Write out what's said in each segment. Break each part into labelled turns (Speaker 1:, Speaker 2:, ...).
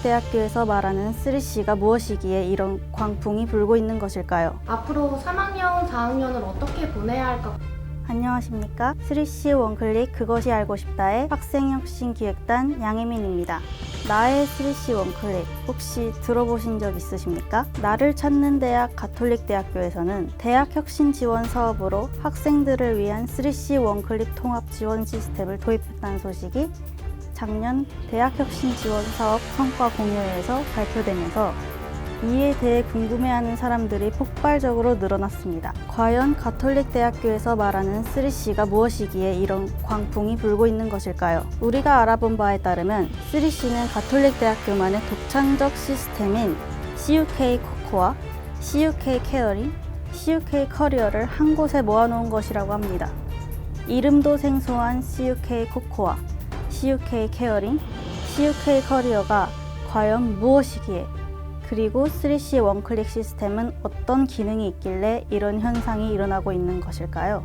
Speaker 1: 대학교에서 말하는 3C가 무엇이기에 이런 광풍이 불고 있는 것일까요?
Speaker 2: 앞으로 3학년, 4학년을 어떻게 보내야 할까?
Speaker 1: 안녕하십니까? 3C 원클릭 그것이 알고 싶다의 학생혁신기획단 양혜민입니다. 나의 3C 원클릭 혹시 들어보신 적 있으십니까? 나를 찾는 대학 가톨릭대학교에서는 대학혁신 지원 사업으로 학생들을 위한 3C 원클릭 통합 지원 시스템을 도입했다는 소식이 작년 대학혁신 지원 사업 성과 공유회에서 발표되면서 이에 대해 궁금해하는 사람들이 폭발적으로 늘어났습니다. 과연 가톨릭대학교에서 말하는 3C가 무엇이기에 이런 광풍이 불고 있는 것일까요? 우리가 알아본 바에 따르면 3C는 가톨릭대학교만의 독창적 시스템인 CUK 코코아, CUK 케어링, CUK 커리어를 한 곳에 모아놓은 것이라고 합니다. 이름도 생소한 CUK 코코아, CUK 케어링, CUK 커리어가 과연 무엇이기에 그리고 3C 원클릭 시스템은 어떤 기능이 있길래 이런 현상이 일어나고 있는 것일까요?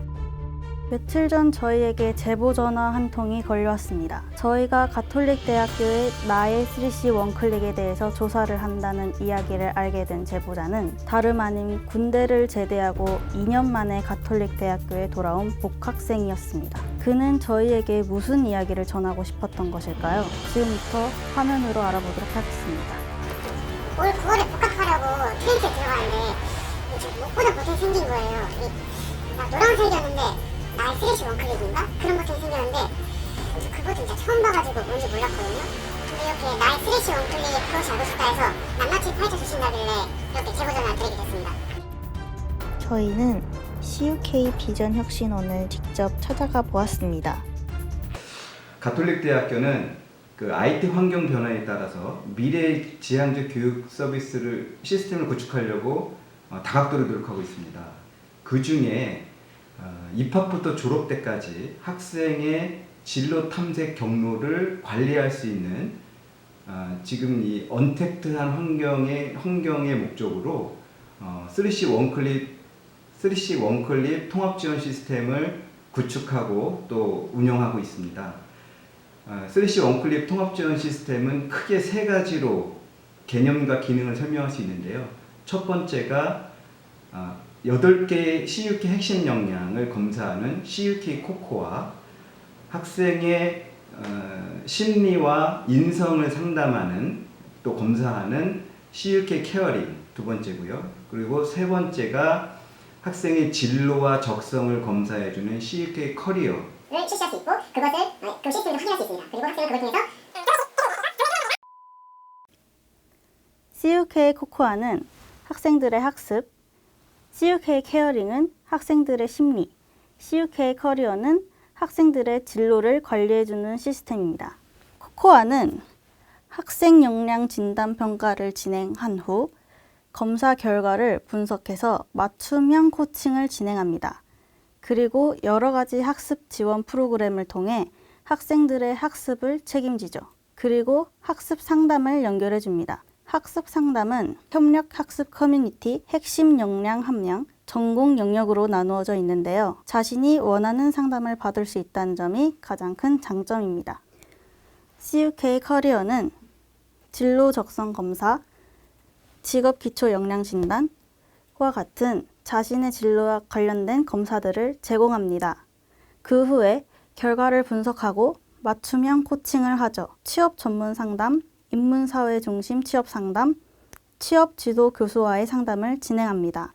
Speaker 1: 며칠 전 저희에게 제보 전화 한 통이 걸려왔습니다. 저희가 가톨릭대학교의 나의 3C 원클릭에 대해서 조사를 한다는 이야기를 알게 된 제보자는 다름 아닌 군대를 제대하고 2년 만에 가톨릭대학교에 돌아온 복학생이었습니다. 그는 저희에게 무슨 이야기를 전하고 싶었던 것일까요? 지금부터 화면으로 알아보도록 하겠습니다.
Speaker 3: 올 9월에 복학하려고 트레이스에 들어가는데 목보다 버튼이 생긴 거예요. 노란색이었는데 나의 3C 원클릭인가? 그런 버튼이 생겼는데 그거 진짜 처음 봐가지고 뭔지 몰랐거든요. 근데 이렇게 나의 3C 원클릭 그것이 알고 싶다 해서 낱낱이 파헤쳐 주신다길래 이렇게 제보 전화를 드리게 됐습니다.
Speaker 1: 저희는 CUK 비전 혁신원을 직접 찾아가 보았습니다.
Speaker 4: 가톨릭대학교는 그 IT 환경 변화에 따라서 미래 지향적 교육 서비스를 시스템을 구축하려고 다각도로 노력하고 있습니다. 그 중에 입학부터 졸업 때까지 학생의 진로 탐색 경로를 관리할 수 있는 지금 이 언택트한 환경의 목적으로 3C 원클립 통합 지원 시스템을 구축하고 또 운영하고 있습니다. 3C 원클립 통합 지원 시스템은 크게 세 가지로 개념과 기능을 설명할 수 있는데요. 첫 번째가 8개의 CUK 핵심 역량을 검사하는 CUK 코코아, 학생의 심리와 인성을 상담하는 또 검사하는 CUK 케어링 두 번째고요. 그리고 세 번째가 학생의 진로와 적성을 검사해주는 CUK 커리어
Speaker 3: 를 실시할 수 있고 그것을 그 시스템을 확인할 수 있습니다. 그리고 학생은 그걸 통해서
Speaker 1: CUK 코코아는 학생들의 학습, CUK 케어링은 학생들의 심리, CUK 커리어는 학생들의 진로를 관리해주는 시스템입니다. 코코아는 학생 역량 진단 평가를 진행한 후 검사 결과를 분석해서 맞춤형 코칭을 진행합니다. 그리고 여러 가지 학습 지원 프로그램을 통해 학생들의 학습을 책임지죠. 그리고 학습 상담을 연결해 줍니다. 학습 상담은 협력 학습 커뮤니티, 핵심 역량 함량, 전공 영역으로 나누어져 있는데요. 자신이 원하는 상담을 받을 수 있다는 점이 가장 큰 장점입니다. CUK 커리어는 진로 적성 검사, 직업 기초 역량 진단과 같은 자신의 진로와 관련된 검사들을 제공합니다. 그 후에 결과를 분석하고 맞춤형 코칭을 하죠. 취업 전문 상담, 인문사회 중심 취업 상담, 취업 지도 교수와의 상담을 진행합니다.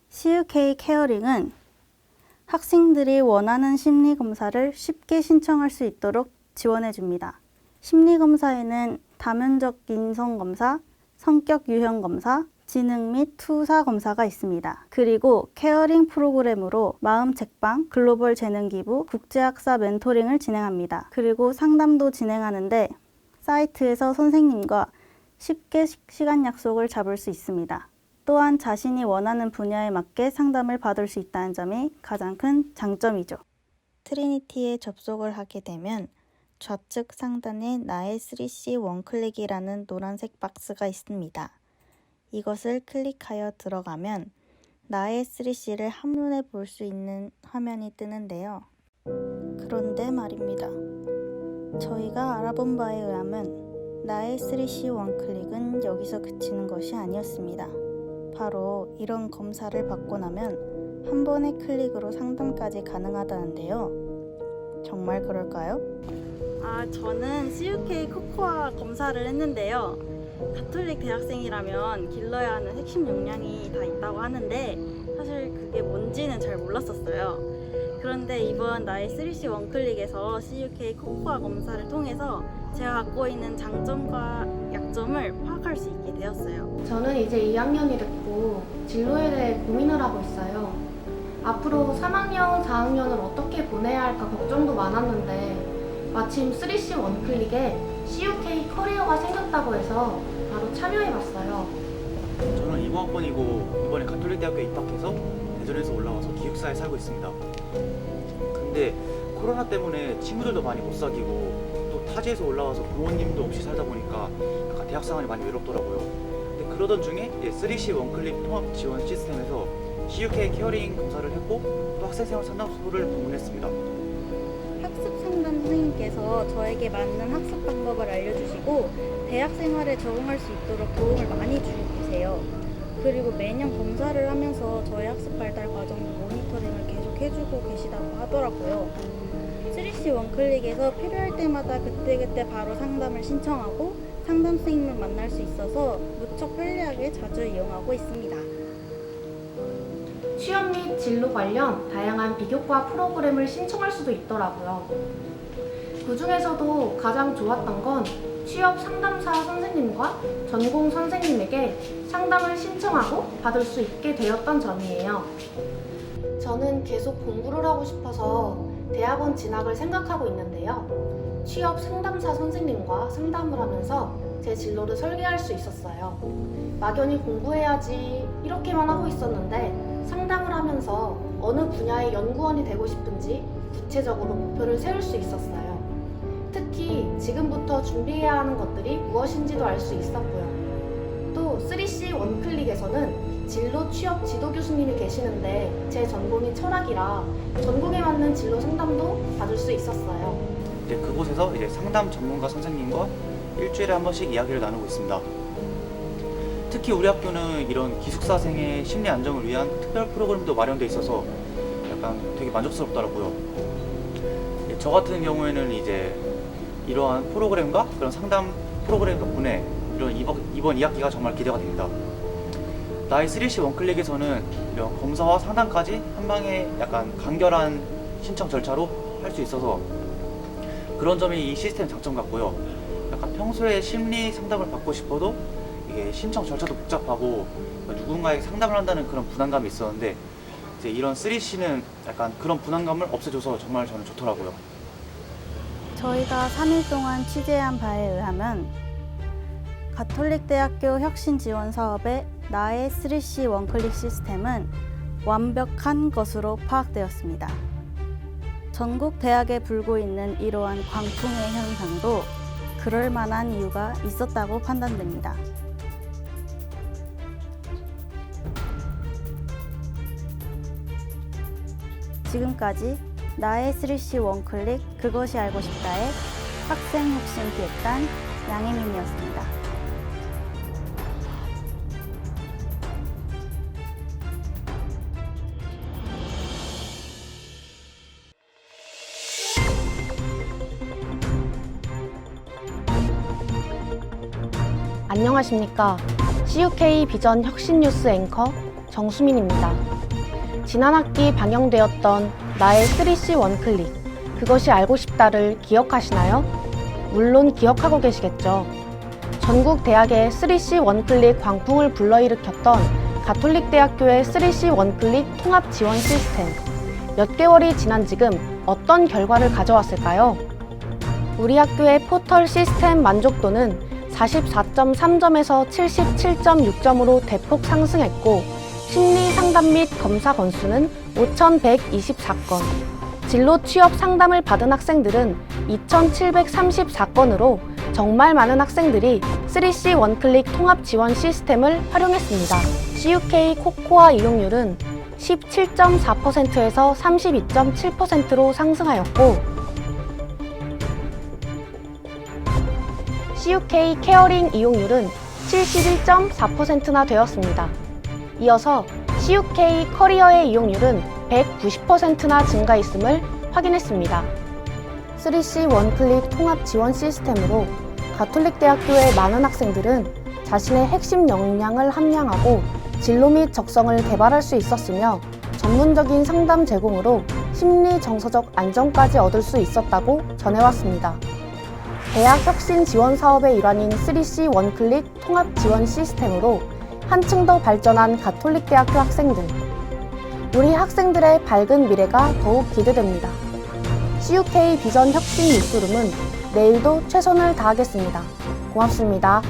Speaker 1: CUK 케어링은 학생들이 원하는 심리 검사를 쉽게 신청할 수 있도록 지원해 줍니다. 심리 검사에는 다면적 인성 검사, 성격 유형 검사, 지능 및 투사 검사가 있습니다. 그리고 케어링 프로그램으로 마음 책방, 글로벌 재능 기부, 국제학사 멘토링을 진행합니다. 그리고 상담도 진행하는데 사이트에서 선생님과 쉽게 시간 약속을 잡을 수 있습니다. 또한 자신이 원하는 분야에 맞게 상담을 받을 수 있다는 점이 가장 큰 장점이죠. 트리니티에 접속을 하게 되면 좌측 상단에 나의 3C 원클릭이라는 노란색 박스가 있습니다. 이것을 클릭하여 들어가면 나의 3C를 한눈에 볼 수 있는 화면이 뜨는데요. 그런데 말입니다. 저희가 알아본 바에 의하면 나의 3C 원클릭은 여기서 그치는 것이 아니었습니다. 바로 이런 검사를 받고 나면 한 번의 클릭으로 상담까지 가능하다는데요. 정말 그럴까요? 저는 CUK 코코아 검사를 했는데요. 가톨릭 대학생이라면 길러야 하는 핵심 역량이 다 있다고 하는데 사실 그게 뭔지는 잘 몰랐었어요. 그런데 이번 나의 3C 원클릭에서 CUK 코코아 검사를 통해서 제가 갖고 있는 장점과 약점을 파악할 수 있게 되었어요.
Speaker 2: 저는 이제 2학년이 됐고 진로에 대해 고민을 하고 있어요. 앞으로 3학년, 4학년을 어떻게 보내야 할까 걱정도 많았는데 마침 3C 원클릭에 CUK 커리어가 생겼다고 해서 바로 참여해봤어요.
Speaker 5: 저는 이번 학번이고 이번에 가톨릭 대학교에 입학해서 대전에서 올라와서 기숙사에 살고 있습니다. 근데 코로나 때문에 친구들도 많이 못 사귀고 또 타지에서 올라와서 부모님도 없이 살다 보니까 약간 대학 생활이 많이 외롭더라고요. 근데 그러던 중에 3C 원클릭 통합 지원 시스템에서 CUK 케어링 검사를 했고 또 학생생활 상담소를 방문했습니다.
Speaker 1: 학습 상담 선생님께서 저에게 맞는 학습 방법을 알려주시고 대학 생활에 적응할 수 있도록 도움을 많이 주고 계세요. 그리고 매년 검사를 하면서 저의 학습 발달 과정도 모니터링을 계속 해주고 계시다고 하더라고요. 3C 원클릭에서 필요할 때마다 그때그때 바로 상담을 신청하고 상담 선생님을 만날 수 있어서 무척 편리하게 자주 이용하고 있습니다.
Speaker 2: 취업 및 진로 관련 다양한 비교과 프로그램을 신청할 수도 있더라고요. 그 중에서도 가장 좋았던 건 취업 상담사 선생님과 전공 선생님에게 상담을 신청하고 받을 수 있게 되었던 점이에요. 저는 계속 공부를 하고 싶어서 대학원 진학을 생각하고 있는데요. 취업 상담사 선생님과 상담을 하면서 제 진로를 설계할 수 있었어요. 막연히 공부해야지 이렇게만 하고 있었는데 상담을 하면서 어느 분야의 연구원이 되고 싶은지 구체적으로 목표를 세울 수 있었어요. 특히 지금부터 준비해야 하는 것들이 무엇인지도 알 수 있었고요. 또 3C 원클릭에서는 진로 취업 지도 교수님이 계시는데 제 전공이 철학이라 전공에 맞는 진로 상담도 받을 수 있었어요.
Speaker 5: 이제 그곳에서 이제 상담 전문가 선생님과 일주일에 한 번씩 이야기를 나누고 있습니다. 특히 우리 학교는 이런 기숙사생의 심리 안정을 위한 특별 프로그램도 마련돼 있어서 약간 되게 만족스럽더라고요. 저 같은 경우에는 이제 이러한 프로그램과 그런 상담 프로그램 덕분에 이번 2학기가 정말 기대가 됩니다. 나의 3C 원클릭에서는 이런 검사와 상담까지 한 방에 약간 간결한 신청 절차로 할 수 있어서 그런 점이 이 시스템 장점 같고요. 약간 평소에 심리 상담을 받고 싶어도 이게 신청 절차도 복잡하고 누군가에게 상담을 한다는 그런 부담감이 있었는데 이제 이런 3C는 약간 그런 부담감을 없애줘서 정말 저는 좋더라고요.
Speaker 1: 저희가 3일 동안 취재한 바에 의하면 가톨릭대학교 혁신지원사업의 나의 3C 원클릭 시스템은 완벽한 것으로 파악되었습니다. 전국 대학에 불고 있는 이러한 광풍의 현상도 그럴 만한 이유가 있었다고 판단됩니다. 지금까지 나의 3C 원클릭 그것이 알고 싶다의 학생 혁신 기획단 양혜민이었습니다.
Speaker 2: 안녕하십니까. CUK 비전 혁신 뉴스 앵커 정수민입니다. 지난 학기 방영되었던 나의 3C 원클릭 그것이 알고 싶다를 기억하시나요? 물론 기억하고 계시겠죠. 전국 대학의 3C 원클릭 광풍을 불러일으켰던 가톨릭대학교의 3C 원클릭 통합 지원 시스템. 몇 개월이 지난 지금 어떤 결과를 가져왔을까요? 우리 학교의 포털 시스템 만족도는 44.3점에서 77.6점으로 대폭 상승했고 심리 상담 및 검사 건수는 5,124건, 진로 취업 상담을 받은 학생들은 2,734건으로 정말 많은 학생들이 3C 원클릭 통합 지원 시스템을 활용했습니다. CUK 코코아 이용률은 17.4%에서 32.7%로 상승하였고 CUK 케어링 이용률은 71.4%나 되었습니다. 이어서 CUK 커리어의 이용률은 190%나 증가했음을 확인했습니다. 3C 원클릭 통합 지원 시스템으로 가톨릭 대학교의 많은 학생들은 자신의 핵심 역량을 함량하고 진로 및 적성을 개발할 수 있었으며 전문적인 상담 제공으로 심리 정서적 안정까지 얻을 수 있었다고 전해왔습니다. 대학 혁신 지원 사업의 일환인 3C 원클릭 통합 지원 시스템으로 한층 더 발전한 가톨릭 대학교 학생들. 우리 학생들의 밝은 미래가 더욱 기대됩니다. CUK 비전 혁신 뉴스룸은 내일도 최선을 다하겠습니다. 고맙습니다.